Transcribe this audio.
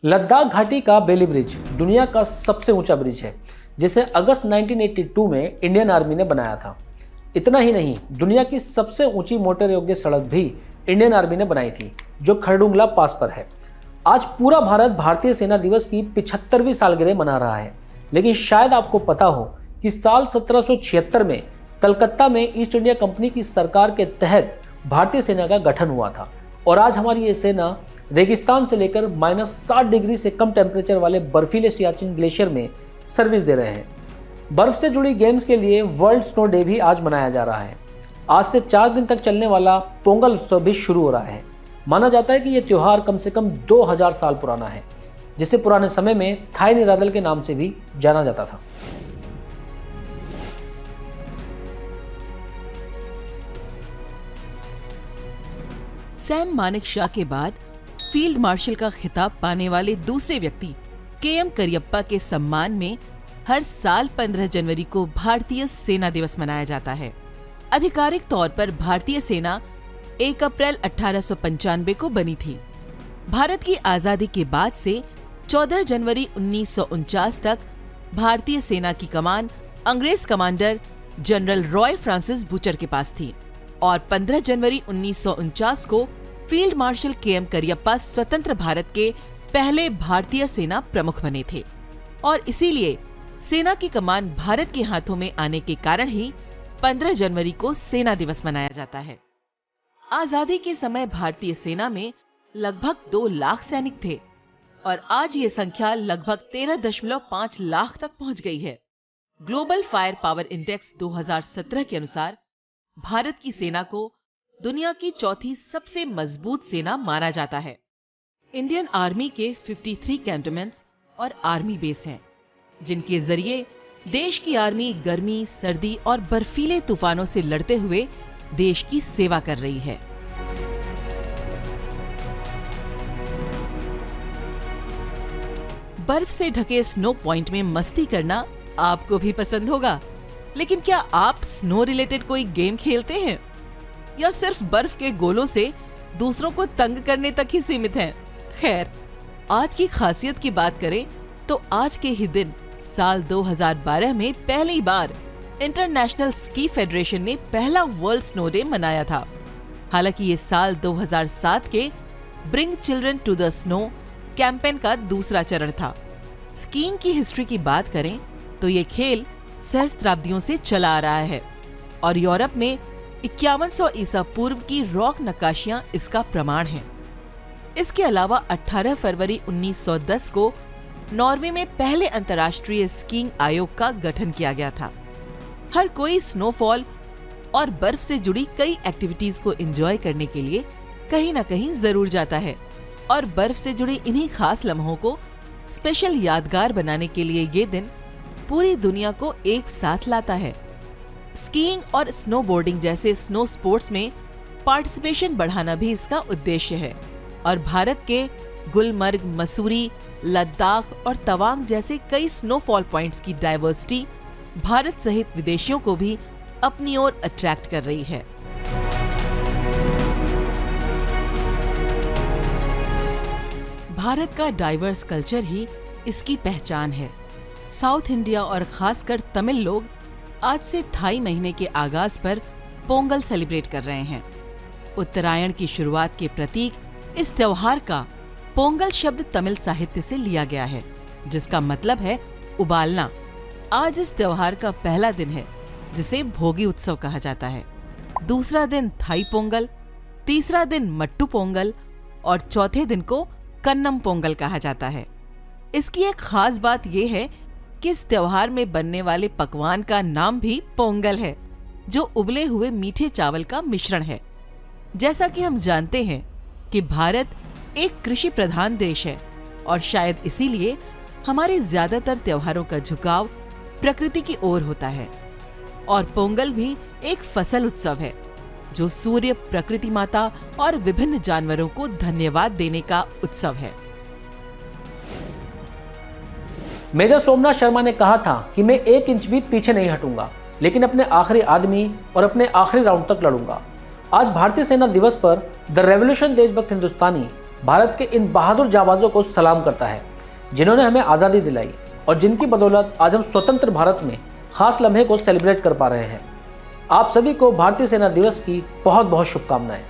लद्दाख घाटी का बेली ब्रिज दुनिया का सबसे ऊंचा ब्रिज है, जिसे अगस्त 1982 में इंडियन आर्मी ने बनाया था। इतना ही नहीं, दुनिया की सबसे ऊंची मोटर योग्य सड़क भी इंडियन आर्मी ने बनाई थी, जो खरडुंगला पास पर है। आज पूरा भारत भारतीय सेना दिवस की 75वीं सालगिरह मना रहा है, लेकिन शायद आपको पता हो कि साल 1776 में कलकत्ता में ईस्ट इंडिया कंपनी की सरकार के तहत भारतीय सेना का गठन हुआ था और आज हमारी ये सेना रेगिस्तान से लेकर -60 डिग्री से कम टेम्परेचर वाले बर्फीले सियाचिन ग्लेशियर में सर्विस दे रहे हैं। बर्फ से जुड़ी गेम्स के लिए वर्ल्ड स्नो डे भी आज मनाया जा रहा है। आज से 4 दिन तक चलने वाला पोंगल उत्सव भी शुरू हो रहा है। माना जाता है कि यह त्योहार कम से कम 2000 साल पुराना है, जिसे पुराने समय में थाई निरादल के नाम से भी जाना जाता था। सैम मानेकशॉ के बाद फील्ड मार्शल का खिताब पाने वाले दूसरे व्यक्ति के.एम. करियप्पा के सम्मान में हर साल 15 जनवरी को भारतीय सेना दिवस मनाया जाता है। आधिकारिक तौर पर भारतीय सेना 1 अप्रैल 1895 को बनी थी। भारत की आजादी के बाद से 14 जनवरी 1949 तक भारतीय सेना की कमान अंग्रेज commander general Roy Francis butcher के पास थी और 15 जनवरी 1949 को फील्ड मार्शल के.एम. करियप्पा स्वतंत्र भारत के पहले भारतीय सेना प्रमुख बने थे और इसीलिए सेना की कमान भारत के हाथों में आने के कारण ही 15 जनवरी को सेना दिवस मनाया जाता है। आजादी के समय भारतीय सेना में लगभग 2 लाख सैनिक थे और आज ये संख्या लगभग 13.5 लाख तक पहुंच गई है। ग्लोबल फायर पावर इंडेक्स 2017 के अनुसार भारत की सेना को दुनिया की चौथी सबसे मजबूत सेना माना जाता है। इंडियन आर्मी के 53 कैंटोनमेंट्स और आर्मी बेस हैं, जिनके जरिए देश की आर्मी गर्मी, सर्दी और बर्फीले तूफानों से लड़ते हुए देश की सेवा कर रही है। बर्फ से ढके स्नो पॉइंट में मस्ती करना आपको भी पसंद होगा, लेकिन क्या आप स्नो रिलेटेड कोई गेम खेलते हैं या सिर्फ बर्फ के गोलों से दूसरों को तंग करने तक ही सीमित हैं? खैर, आज की खासियत की बात करें तो आज के ही दिन साल 2012 में पहली बार इंटरनेशनल स्की फेडरेशन ने पहला वर्ल्ड स्नो डे मनाया था। हालांकि ये साल 2007 के bring children to the snow campaign का दूसरा चरण था। स्कीइंग की हिस्ट्री की बात करें तो ये खेल सहस्त्राब्दियों से चला आ रहा है और यूरोप में 5100 ईसा पूर्व की रॉक नक्काशियां इसका प्रमाण हैं। इसके अलावा 18 फरवरी 1910 को नॉर्वे में पहले अंतर्राष्ट्रीय स्कीइंग आयोग का गठन किया गया था। हर कोई स्नोफॉल और बर्फ से जुड़ी कई एक्टिविटीज को एंजॉय करने के लिए कहीं न कहीं जरूर जाता है और बर्फ से जुड़ी इन्हीं खास लम्हों को स्पेशल यादगार बनाने के लिए ये दिन पूरी दुनिया को एक साथ लाता है। स्कीइंग और स्नोबोर्डिंग जैसे स्नो स्पोर्ट्स में पार्टिसिपेशन बढ़ाना भी इसका उद्देश्य है और भारत के गुलमर्ग, मसूरी, लद्दाख और तवांग जैसे कई स्नोफॉल पॉइंट्स की डाइवर्सिटी भारत सहित विदेशियों को भी अपनी ओर अट्रैक्ट कर रही है। भारत का डाइवर्स कल्चर ही इसकी पहचान है। साउथ इंडिया और खासकर तमिल लोग आज से थाई महीने के आगाज पर पोंगल सेलिब्रेट कर रहे हैं। उत्तरायण की शुरुआत के प्रतीक इस त्योहार का पोंगल शब्द तमिल साहित्य से लिया गया है, जिसका मतलब है उबालना। आज इस त्योहार का पहला दिन है, जिसे भोगी उत्सव कहा जाता है। दूसरा दिन थाई पोंगल, तीसरा दिन मट्टू पोंगल और चौथे दिन को कन्नम पोंगल कहा जाता है। इसकी एक खास बात यह है कि इस त्योहार में बनने वाले पकवान का नाम भी पोंगल है, जो उबले हुए मीठे चावल का मिश्रण है। जैसा कि हम जानते हैं कि भारत एक कृषि प्रधान देश है और शायद इसीलिए हमारे ज्यादातर त्योहारों का झुकाव प्रकृति की ओर होता है और पोंगल भी एक फसल उत्सव है, जो सूर्य, प्रकृति माता और विभिन्न जानवरों को धन्यवाद देने का उत्सव है। मेजर सोमनाथ शर्मा ने कहा था कि मैं 1 इंच भी पीछे नहीं हटूंगा, लेकिन अपने आखिरी आदमी और अपने आखिरी राउंड तक लड़ूंगा। आज भारतीय सेना दिवस पर द रेवोल्यूशन देशभक्त हिंदुस्तानी भारत के इन बहादुर जाबाजों को सलाम करता है, जिन्होंने हमें आज़ादी दिलाई और जिनकी बदौलत आज हम स्वतंत्र भारत में खास लम्हे को सेलिब्रेट कर पा रहे हैं। आप सभी को भारतीय सेना दिवस की बहुत बहुत शुभकामनाएं।